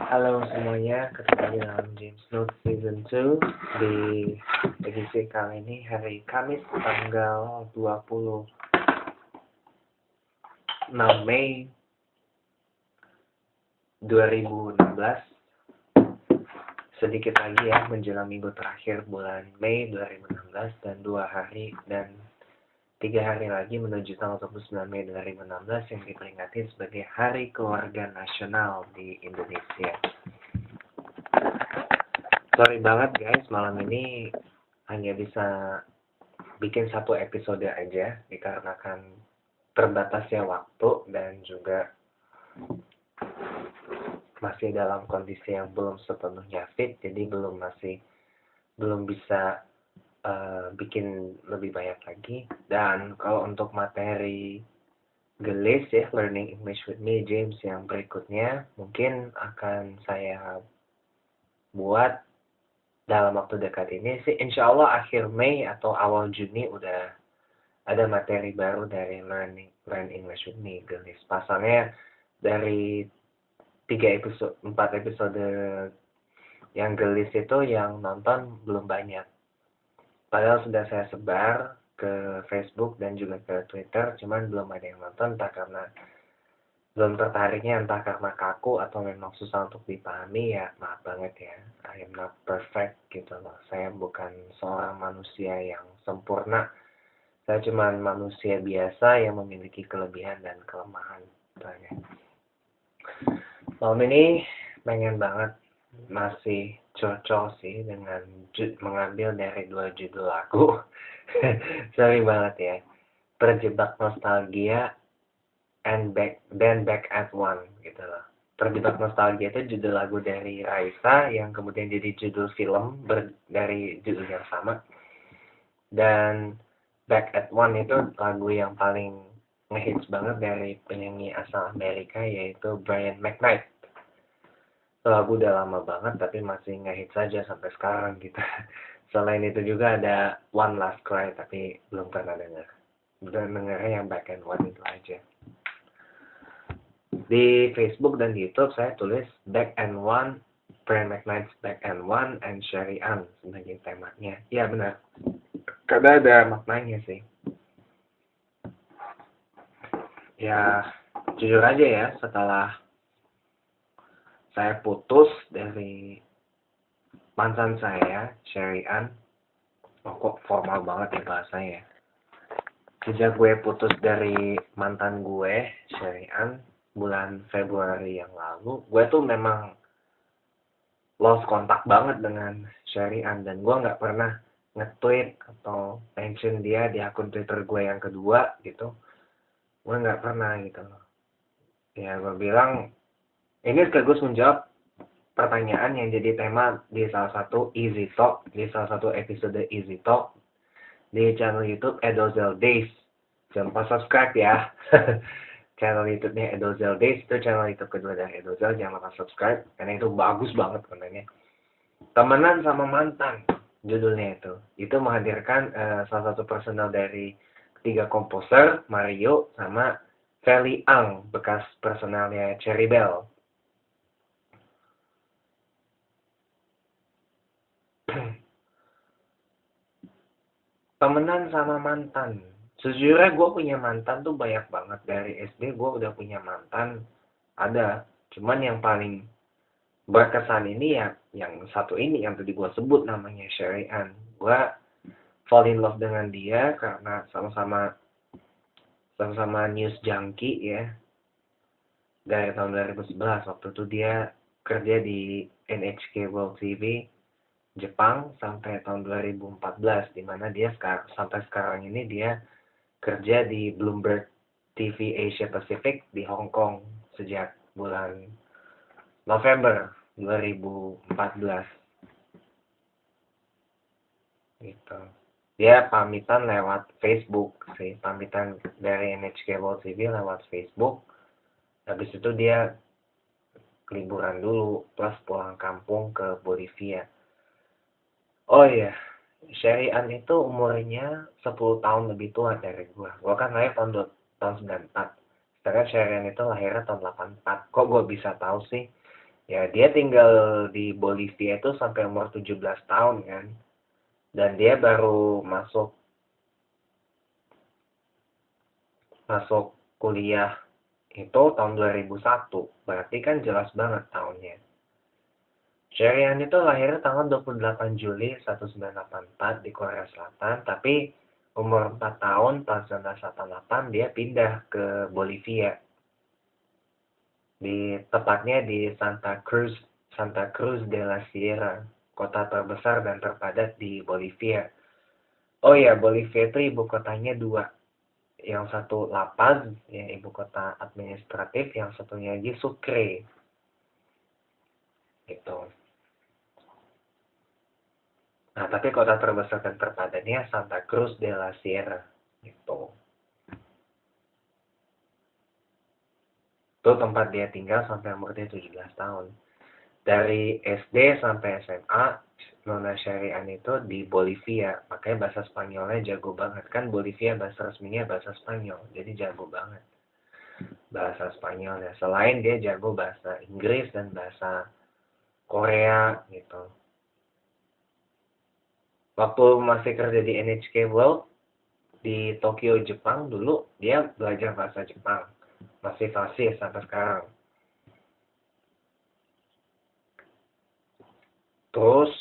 Halo semuanya, ketemu dalam James Note Season 2 di edisi kali ini hari Kamis tanggal 26 Mei 2016. Sedikit lagi ya menjelang minggu terakhir bulan Mei 2016 dan 3 hari lagi menuju tanggal 29 Mei 2016 yang diperingati sebagai Hari Keluarga Nasional di Indonesia. Sorry banget guys, malam ini hanya bisa bikin satu episode aja dikarenakan terbatasnya waktu dan juga masih dalam kondisi yang belum sepenuhnya fit, jadi belum bisa bikin lebih banyak lagi. Dan kalau untuk materi gelis ya, Learning English with me James yang berikutnya mungkin akan saya buat dalam waktu dekat ini sih, insya Allah akhir Mei atau awal Juni udah ada materi baru dari Learn English with me gelis. Pasalnya dari 4 episode yang gelis itu yang nonton belum banyak. Padahal sudah saya sebar ke Facebook dan juga ke Twitter, cuman belum ada yang nonton, entah karena belum tertariknya, entah karena kaku atau memang susah untuk dipahami. Ya maaf banget ya, I am not perfect gitu loh. Saya bukan seorang manusia yang sempurna, saya cuma manusia biasa yang memiliki kelebihan dan kelemahan. Malam ini pengen banget, masih cocok sih dengan mengambil dari 2 judul lagu. Sorry banget ya. Terjebak Nostalgia dan Back at One gitu loh. Terjebak Nostalgia itu judul lagu dari Raisa yang kemudian jadi judul film dari judul yang sama. Dan Back at One itu lagu yang paling ngehits banget dari penyanyi asal Amerika yaitu Brian McKnight. Lagu udah lama banget tapi masih ngehits saja sampai sekarang gitu. Selain itu juga ada One Last Cry tapi belum pernah dengar. Udah dengarnya yang Back and One itu aja. Di Facebook dan di YouTube saya tulis Back and One, Brian McKnight's Back and One, and Sherry Ann sebagai temanya. Ya benar. Karena ada maknanya sih. Ya jujur aja ya, setelah saya putus dari mantan saya, Sherry Ann. Oh, kok formal banget ya bahasanya. Sejak gue putus dari mantan gue, Sherry Ann, bulan Februari yang lalu, gue tuh memang lost kontak banget dengan Sherry Ann. Dan gue gak pernah nge-tweet atau mention dia di akun Twitter gue yang kedua gitu. Gue gak pernah gitu loh. Ya gue bilang, ini sekaligus menjawab pertanyaan yang jadi tema di salah satu Easy Talk, di salah satu episode Easy Talk di channel YouTube Edozel Days. Jangan lupa subscribe ya. Channel YouTube-nya Edozel Days itu channel YouTube kedua dari Edozel. Jangan lupa subscribe karena itu bagus banget kontennya. Temenan sama mantan judulnya itu. Itu menghadirkan salah satu personel dari ketiga komposer, Mario sama Feli Ang, bekas personelnya Cherry Bell. Temenan sama mantan. Sejujurnya gue punya mantan tuh banyak banget. Dari SD gue udah punya mantan. Ada. Cuman yang paling berkesan ini ya yang satu ini yang tadi gue sebut namanya Sherry Ann. Gue fall in love dengan dia karena sama-sama news junkie ya. Dari tahun 2011 waktu itu dia kerja di NHK World TV Jepang sampai tahun 2014, di mana dia sampai sekarang ini dia kerja di Bloomberg TV Asia Pacific di Hong Kong sejak bulan November 2014 gitu. Dia pamitan lewat Facebook sih, pamitan dari NHK World TV lewat Facebook. Habis itu dia liburan dulu plus pulang kampung ke Bolivia. Oh iya, Sherry Ann itu umurnya 10 tahun lebih tua dari gue. Gue kan lahir tahun 94. Sedangkan Sherry Ann itu lahirnya tahun 84. Kok gue bisa tahu sih? Ya, dia tinggal di Bolivia itu sampai umur 17 tahun kan. Dan dia baru masuk masuk kuliah itu tahun 2001. Berarti kan jelas banget tahunnya. Sherian itu lahirnya tanggal 28 Juli 1984 di Korea Selatan, tapi umur 4 tahun tahun 1988 dia pindah ke Bolivia. Tepatnya di Santa Cruz de la Sierra, kota terbesar dan terpadat di Bolivia. Oh ya, Bolivia itu ibu kotanya dua. Yang satu La Paz, ya ibu kota administratif, yang satunya lagi Sucre. Gitu. Nah, tapi kota terbesar dan terpadatnya Santa Cruz de la Sierra. Gitu. Itu tempat dia tinggal sampai umur dia 17 tahun. Dari SD sampai SMA, Nona Syarian itu di Bolivia. Makanya bahasa Spanyolnya jago banget. Kan Bolivia bahasa resminya bahasa Spanyol. Jadi jago banget bahasa Spanyolnya. Selain dia jago bahasa Inggris dan bahasa Korea gitu. Waktu masih kerja di NHK World di Tokyo, Jepang dulu, dia belajar bahasa Jepang. Masih fasih sampai sekarang. Terus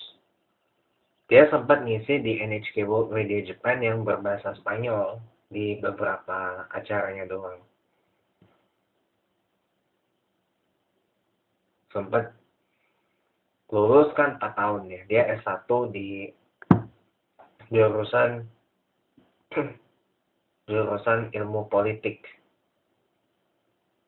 dia sempat ngisi di NHK World Radio Japan yang berbahasa Spanyol di beberapa acaranya doang. Sempat lulus kan 4 tahun ya. Dia S1 di jurusan jurusan ilmu politik.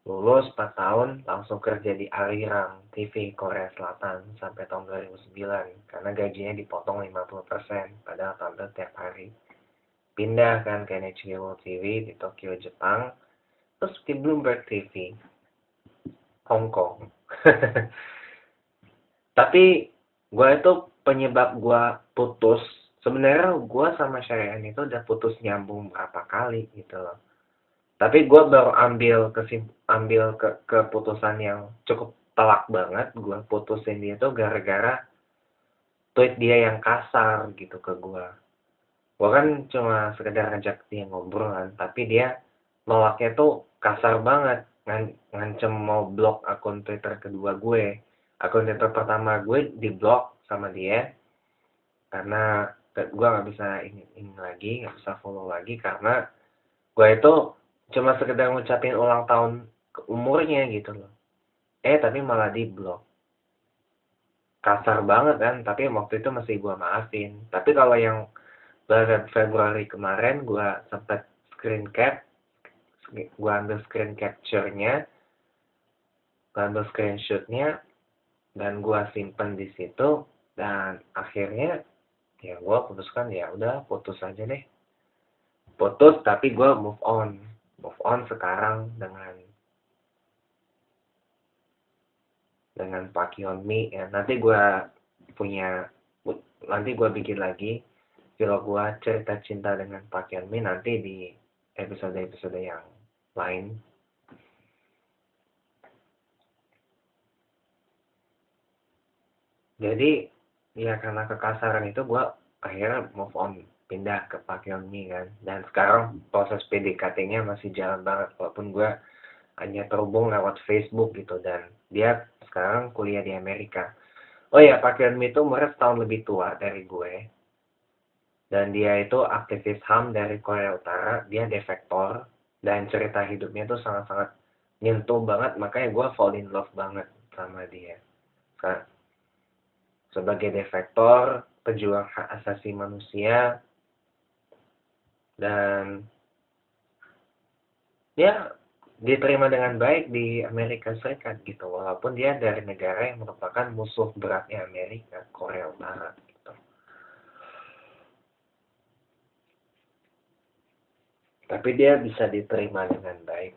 Lulus 4 tahun langsung kerja di Arirang TV Korea Selatan sampai tahun 2009 karena gajinya dipotong 50% padahal tampil tiap hari. Pindah kan ke NHK World TV di Tokyo, Jepang, terus di Bloomberg TV Hong Kong. Tapi gue itu penyebab gue putus, sebenarnya gue sama Syarian itu udah putus nyambung berapa kali gitu loh. Tapi gue baru ambil keputusan yang cukup telak banget. Gue putusin dia tuh gara-gara tweet dia yang kasar gitu ke gue. Gue kan cuma sekedar ngajak dia ngobrol kan, tapi dia nolaknya tuh kasar banget. Ngancem mau blok akun Twitter kedua gue. Akun Twitter pertama gue diblok sama dia karena gue nggak bisa ini lagi, nggak bisa follow lagi karena gue itu cuma sekedar ngucapin ulang tahun umurnya gitu loh. Tapi malah diblok. Kasar banget kan, tapi waktu itu masih gue maafin. Tapi kalau yang bulan Februari kemarin gue sempet screen cap, gue ambil screen capture-nya, gue ambil screenshot-nya, dan gue simpen di situ, dan akhirnya ya gue putuskan ya udah putus aja deh. Putus tapi gue move on sekarang dengan Pak Hyunmi ya. Nanti gue bikin lagi vlog gue cerita cinta dengan Pak Hyunmi nanti di episode-episode yang lain. Jadi ya karena kekasaran itu gue akhirnya move on, pindah ke Pak Hyunmi kan. Dan sekarang proses PDKT-nya masih jalan banget walaupun gue hanya terhubung lewat Facebook gitu, dan dia sekarang kuliah di Amerika. Oh ya, Pak Hyunmi itu umurnya setahun lebih tua dari gue. Dan dia itu aktivis HAM dari Korea Utara, dia defektor, dan cerita hidupnya itu sangat-sangat nyentuh banget, makanya gue fall in love banget sama dia. Nah, sebagai defektor, pejuang hak asasi manusia, dan ya diterima dengan baik di Amerika Serikat gitu, walaupun dia dari negara yang merupakan musuh beratnya Amerika, Korea Utara gitu. Tapi dia bisa diterima dengan baik,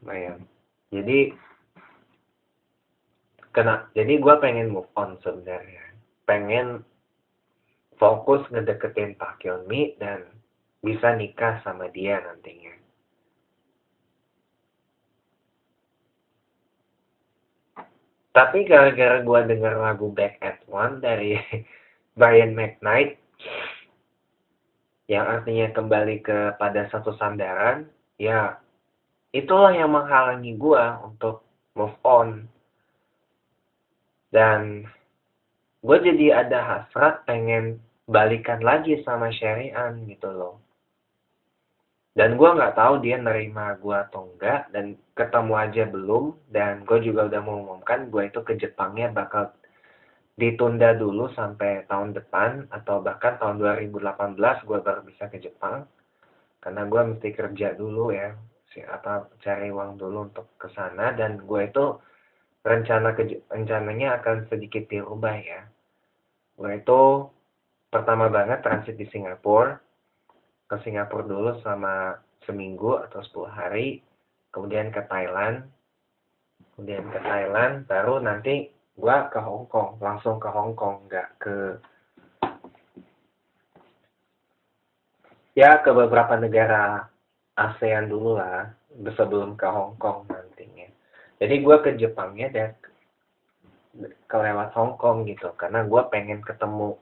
lumayan. Jadi gue pengen move on sebenarnya, pengen fokus ngedeketin Pak Hyunmi dan bisa nikah sama dia nantinya. Tapi gara-gara gue denger lagu Back at One dari Brian McKnight, yang artinya kembali kepada satu sandaran, ya itulah yang menghalangi gue untuk move on. Dan gue jadi ada hasrat pengen balikan lagi sama Syarian gitu loh. Dan gue nggak tahu dia nerima gue atau enggak, dan ketemu aja belum. Dan gue juga udah mengumumkan gue itu ke Jepangnya bakal ditunda dulu sampai tahun depan, atau bahkan tahun 2018 gue baru bisa ke Jepang, karena gue mesti kerja dulu ya, cari uang dulu untuk ke sana. Dan gue itu rencananya akan sedikit dirubah ya. Gue itu pertama banget transit di Singapura, ke Singapura dulu selama seminggu atau 10 hari, kemudian ke Thailand, baru nanti gua ke Hong Kong, langsung ke Hong Kong, nggak ke, ya ke beberapa negara ASEAN dulu lah, sebelum ke Hong Kong nantinya. Jadi gua ke Jepangnya dan kelewat Hong Kong gitu, karena gua pengen ketemu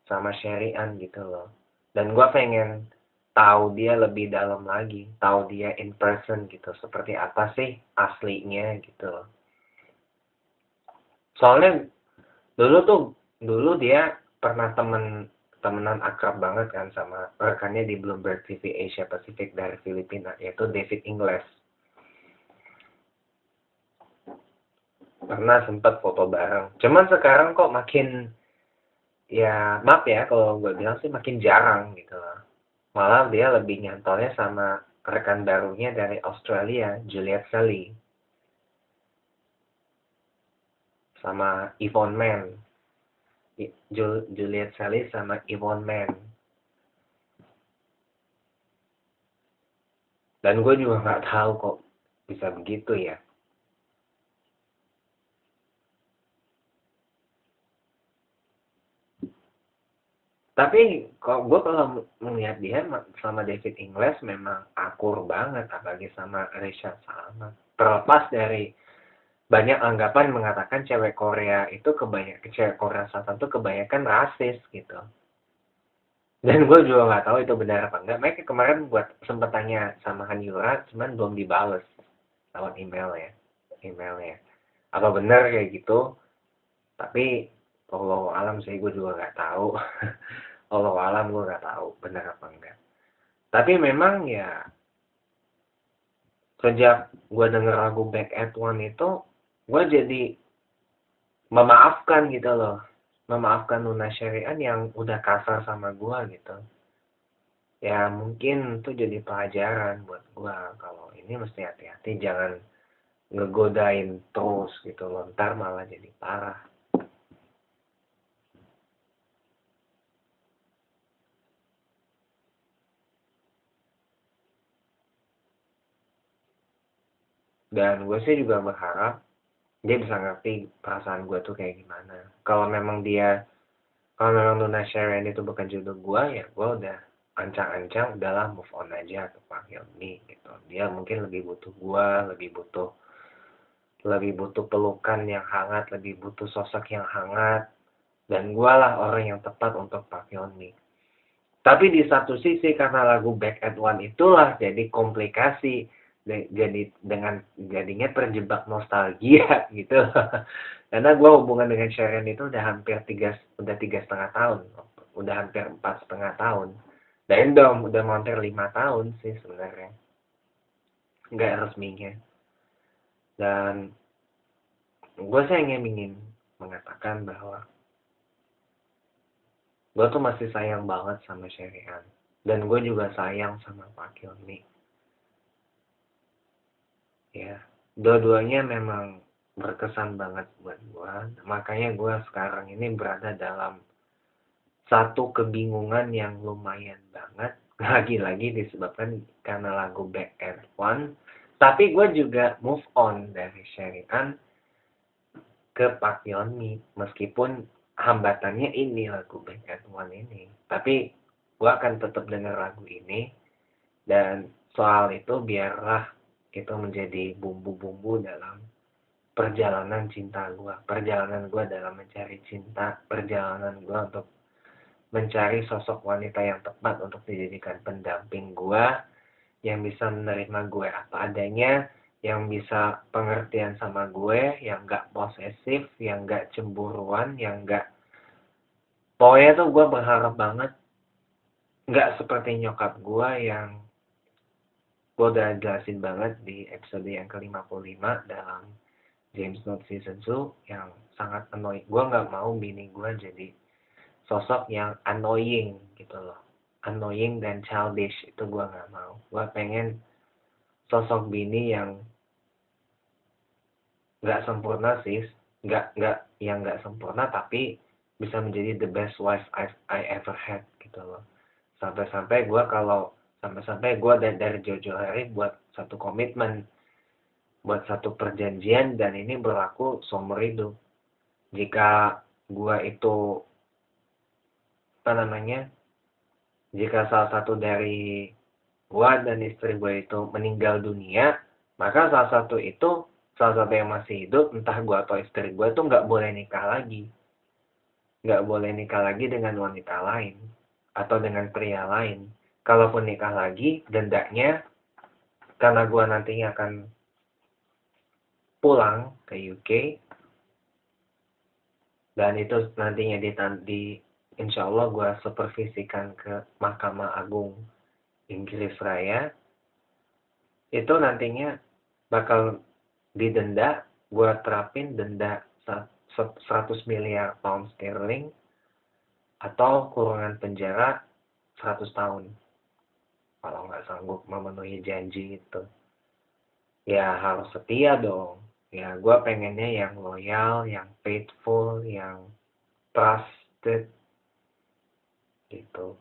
sama Syarian gitu loh. Dan gue pengen tahu dia lebih dalam lagi, tahu dia in person gitu, seperti apa sih aslinya gitu loh. Soalnya dulu dia pernah temenan akrab banget kan sama rekannya di Bloomberg TV Asia Pacific dari Filipina, yaitu David Ingles. Pernah sempat foto bareng. Cuman sekarang kok makin, ya maaf ya kalau gue bilang sih, makin jarang gitu loh. Malah dia lebih nyantolnya sama rekan barunya dari Australia, Juliet Sally, sama Yvonne Man. Juliet Sally sama Yvonne Man. Dan gue juga nggak tahu kok bisa begitu ya. Tapi kok gue kalau melihat dia sama David Ingles memang akur banget, apalagi sama Rachel Salama. Terlepas dari banyak anggapan mengatakan cewek Korea Selatan tuh kebanyakan rasis gitu. Dan gue juga nggak tahu itu benar apa enggak. Mereka kemarin buat sempet tanya sama Han Yura, cuman belum dibales lewat emailnya. Apa benar kayak gitu? Tapi Allah alam sih, gue juga nggak tahu. Allah alam, gue nggak tahu benar apa enggak. Tapi memang ya, sejak gue denger lagu Back at One itu, gue jadi memaafkan gitu loh. Memaafkan Luna Syarian yang udah kasar sama gue gitu. Ya mungkin itu jadi pelajaran buat gua, kalau ini mesti hati-hati, jangan ngegodain terus gitu loh, ntar malah jadi parah. Dan gue sih juga berharap dia bisa ngerti perasaan gue tuh kayak gimana. Kalau memang Luna Sharon itu bukan jodoh gue, ya gue udah ancang-ancang udahlah move on aja ke Pak Yoni gitu. Dia mungkin lebih butuh gue, lebih butuh pelukan yang hangat, lebih butuh sosok yang hangat, dan gue lah orang yang tepat untuk Pak Yoni. Tapi di satu sisi karena lagu Back at One itulah jadi komplikasi, jadi jadinya terjebak nostalgia gitu. Karena gue hubungan dengan Sharon itu udah 3,5 tahun, udah hampir 4,5 tahun. Dan udah hampir 5 tahun sih sebenarnya, nggak resminya. Dan gue sih ingin mengatakan bahwa gue tuh masih sayang banget sama Syarian. Dan gue juga sayang sama Pak Yoni. Ya, dua-duanya memang berkesan banget buat gue. Makanya gue sekarang ini berada dalam satu kebingungan yang lumayan banget. Lagi-lagi disebabkan karena lagu Back at One. Tapi gue juga move on dari Syarian ke Pak Yoni. Meskipun hambatannya ini lagu Back at One ini. Tapi gue akan tetap denger lagu ini. Dan soal itu biarlah itu menjadi bumbu-bumbu dalam perjalanan cinta gue, perjalanan gue dalam mencari cinta, perjalanan gue untuk mencari sosok wanita yang tepat untuk dijadikan pendamping gue, yang bisa menerima gue apa adanya, yang bisa pengertian sama gue, yang gak posesif, yang gak cemburuan, yang gak... Pokoknya tuh gue berharap banget gak seperti nyokap gue yang gue udah jelasin banget di episode yang ke-55 dalam James Note Season 2 yang sangat annoying. Gue gak mau bini gue jadi sosok yang annoying gitu loh. Annoying dan childish itu gue gak mau. Gue pengen sosok bini yang gak sempurna sih, yang gak sempurna tapi bisa menjadi the best wife I ever had gitu loh. Sampai-sampai gue dari jauh-jauh hari buat satu komitmen, buat satu perjanjian, dan ini berlaku seumur hidup. Jika gue itu jika salah satu dari gue dan istri gue itu meninggal dunia, maka salah satu yang masih hidup, entah gue atau istri gue tuh nggak boleh nikah lagi dengan wanita lain atau dengan pria lain. Kalaupun nikah lagi, dendanya karena gue nantinya akan pulang ke UK, dan itu nantinya insya Allah gue supervisikan ke Mahkamah Agung Inggris Raya, itu nantinya bakal didenda, gue terapin denda 100 miliar pound sterling atau kurungan penjara 100 tahun kalau nggak sanggup memenuhi janji itu. Ya harus setia dong. Ya gue pengennya yang loyal, yang faithful, yang trusted gitu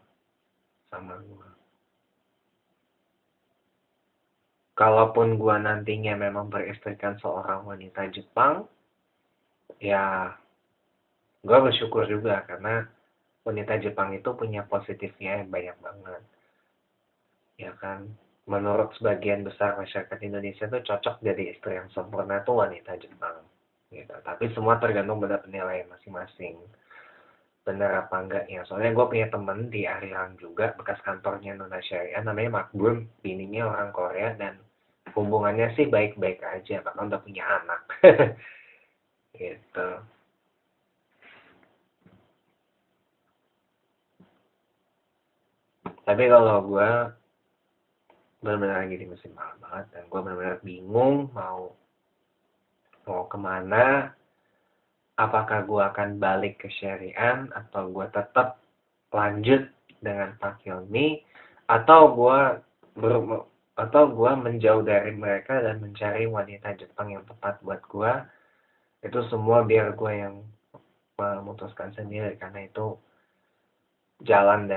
sama gue. Kalaupun gue nantinya memang beristrikan seorang wanita Jepang, ya gue bersyukur juga karena wanita Jepang itu punya positifnya banyak banget. Ya kan, menurut sebagian besar masyarakat Indonesia tuh cocok jadi istri yang sempurna tuh wanita Jepang. Gitu. Tapi semua tergantung pada penilaian masing-masing. Bener apa enggaknya. Soalnya gue punya temen di Ariang juga, bekas kantornya Nona Syariah, namanya Makbun, bininya orang Korea, dan hubungannya sih baik-baik aja, karena udah punya anak. Gitu. Tapi kalau gue benar-benar lagi di musim panas banget, dan gue benar-benar bingung mau kemana, apakah gue akan balik ke Syarian, atau gue tetap lanjut dengan Pak Hilmi, atau gue menjauh dari mereka dan mencari wanita Jepang yang tepat buat gue. Itu semua biar gue yang memutuskan sendiri, karena itu jalan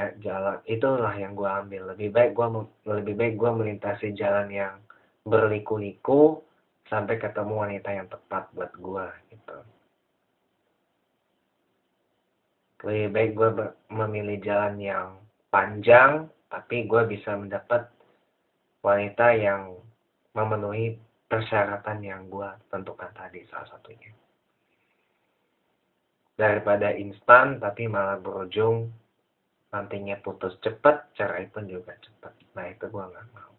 itulah yang gue ambil. Lebih baik gue melintasi jalan yang berliku-liku sampai ketemu wanita yang tepat buat gue gitu. Lebih baik gue memilih jalan yang panjang, tapi gue bisa mendapat wanita yang memenuhi persyaratan yang gue tentukan tadi salah satunya. Daripada instan tapi malah berujung nantinya putus cepat, cerai pun juga cepat. Nah itu gue gak mau.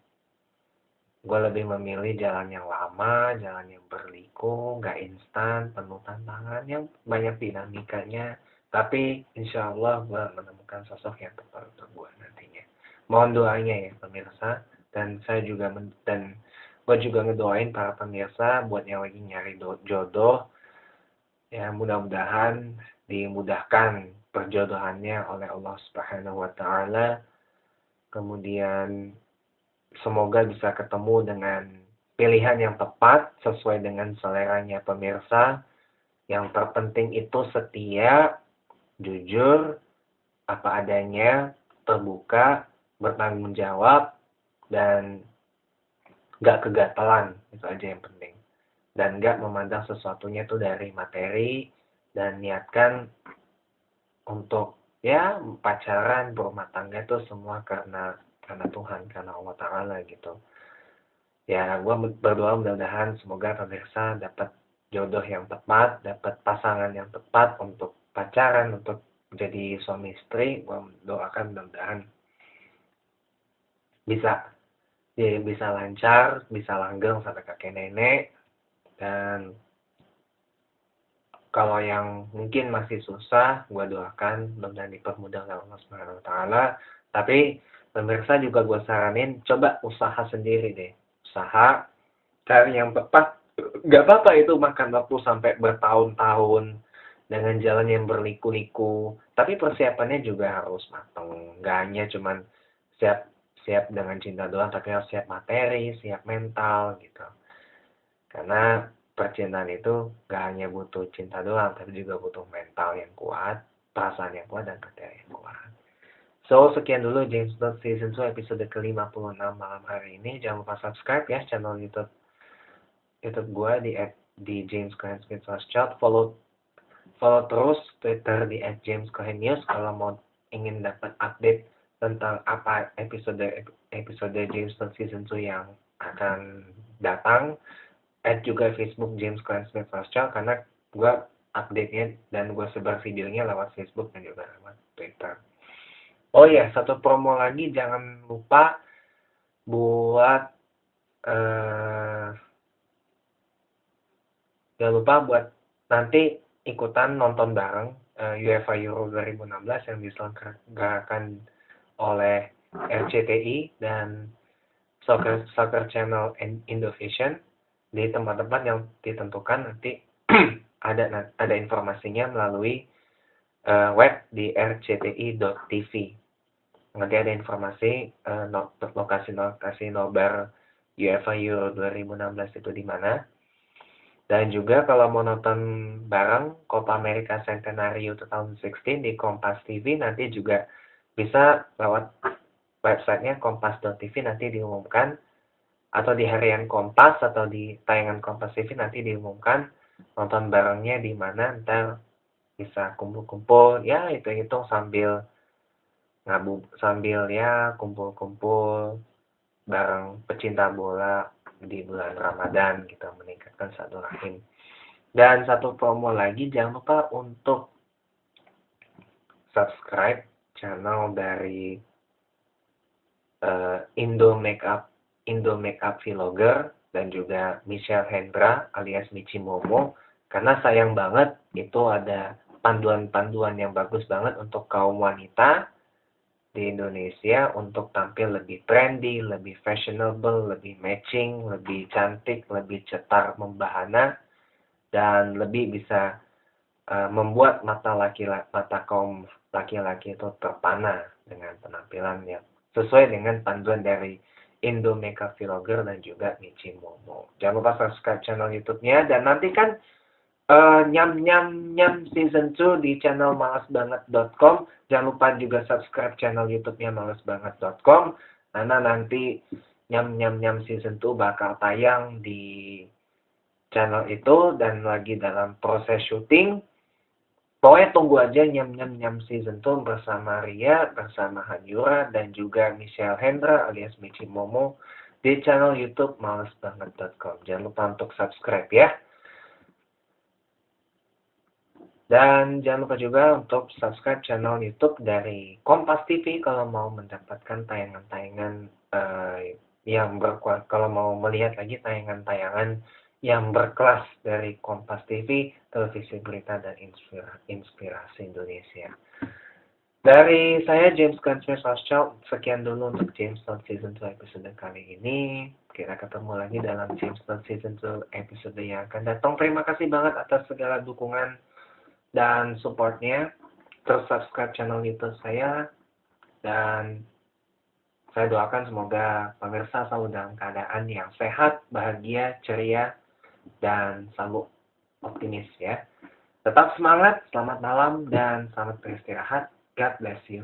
Gue lebih memilih jalan yang lama, jalan yang berliku, gak instan, penuh tantangan, yang banyak dinamikanya. Tapi insya Allah gue menemukan sosok yang tepat untuk gue nantinya. Mohon doanya ya pemirsa. Dan gue juga ngedoain para pemirsa buat yang lagi nyari jodoh. Ya mudah-mudahan dimudahkan perjodohannya oleh Allah Subhanahu wa Ta'ala. Kemudian semoga bisa ketemu dengan pilihan yang tepat sesuai dengan seleranya pemirsa. Yang terpenting itu setia, jujur, apa adanya, terbuka, bertanggung jawab, dan gak kegatelan. Itu aja yang penting. Dan gak memandang sesuatunya itu dari materi, dan niatkan untuk ya pacaran, berumah tangga itu semua karena Tuhan, karena Allah Ta'ala gitu. Ya gue berdoa mudah-mudahan semoga pemirsa dapat jodoh yang tepat, dapat pasangan yang tepat untuk pacaran, untuk jadi suami istri. Gue doakan mudah-mudahan bisa bisa lancar, bisa langgeng sampai kakek nenek. Dan kalau yang mungkin masih susah, gue doakan mudah-mudahan dipermudah oleh Allah Subhanahu wa taala. Tapi pemirsa juga gue saranin coba usaha sendiri deh. Usaha cari yang tepat. Gak apa-apa itu makan waktu sampai bertahun-tahun dengan jalan yang berliku-liku. Tapi persiapannya juga harus matang. Gak hanya cuman siap siap dengan cinta doang, tapi harus siap materi, siap mental gitu. Karena percintaan itu gak hanya butuh cinta doang, tapi juga butuh mental yang kuat, perasaan yang kuat, dan materi yang kuat. So, sekian dulu James Bond Season 2 episode ke-56 malam hari ini. Jangan lupa subscribe ya channel YouTube gue di James Cohen Smith Child. Follow terus Twitter di @JamesCohenNews kalau mau ingin dapat update tentang apa episode James Bond Season 2 yang akan datang. Add juga Facebook James Cohen Smith Child karena gue update-nya dan gue sebar videonya lewat Facebook dan juga lewat Twitter. Oh iya, satu promo lagi, jangan lupa buat nanti ikutan nonton bareng UEFA Euro 2016 yang diselenggarakan oleh RCTI dan Soccer Channel Indovision di tempat-tempat yang ditentukan. Nanti ada informasinya melalui web di rcti.tv. Nanti ada informasi lokasi nobar UEFA Euro 2016 itu di mana. Dan juga kalau mau nonton bareng Copa America Centenario 2016 di Kompas TV, nanti juga bisa lewat websitenya kompas.tv, nanti diumumkan, atau di harian Kompas atau di tayangan Kompas TV nanti diumumkan nonton barengnya di mana. Ntar bisa kumpul-kumpul ya, hitung-hitung sambil ya kumpul-kumpul bareng pecinta bola di bulan Ramadan gitu, meningkatkan silaturahim. Dan satu promo lagi, jangan lupa untuk subscribe channel dari Indo Makeup Vlogger dan juga Michelle Hendra alias Michi Momo, karena sayang banget itu ada panduan-panduan yang bagus banget untuk kaum wanita di Indonesia untuk tampil lebih trendy, lebih fashionable, lebih matching, lebih cantik, lebih cetar membahana, dan lebih bisa membuat mata kaum laki-laki itu terpana dengan penampilan yang sesuai dengan panduan dari Indo Makeup Vlogger dan juga Michi Momo. Jangan lupa subscribe channel YouTube-nya, dan nanti kan nyam season 2 di channel malasbanget.com. Jangan lupa juga subscribe channel YouTube-nya malasbanget.com, karena nanti nyam season 2 bakal tayang di channel itu dan lagi dalam proses syuting. Pokoknya tunggu aja nyam season 2 bersama Ria, bersama Hanyura, dan juga Michelle Hendra alias Michi Momo di channel YouTube malasbanget.com. Jangan lupa untuk subscribe ya. Dan jangan lupa juga untuk subscribe channel YouTube dari Kompas TV kalau mau mendapatkan tayangan-tayangan kalau mau melihat lagi tayangan-tayangan yang berkelas dari Kompas TV, televisi berita dan inspirasi Indonesia. Dari saya James Cohen Smith, sekian dulu untuk James Bond Season 2 episode kali ini. Kita ketemu lagi dalam James Bond Season 2 episode yang akan datang. Terima kasih banget atas segala dukungan dan supportnya. Terus subscribe channel YouTube saya, dan saya doakan semoga pemirsa selalu dalam keadaan yang sehat, bahagia, ceria, dan selalu optimis ya. Tetap semangat, selamat malam, dan selamat beristirahat. God bless you.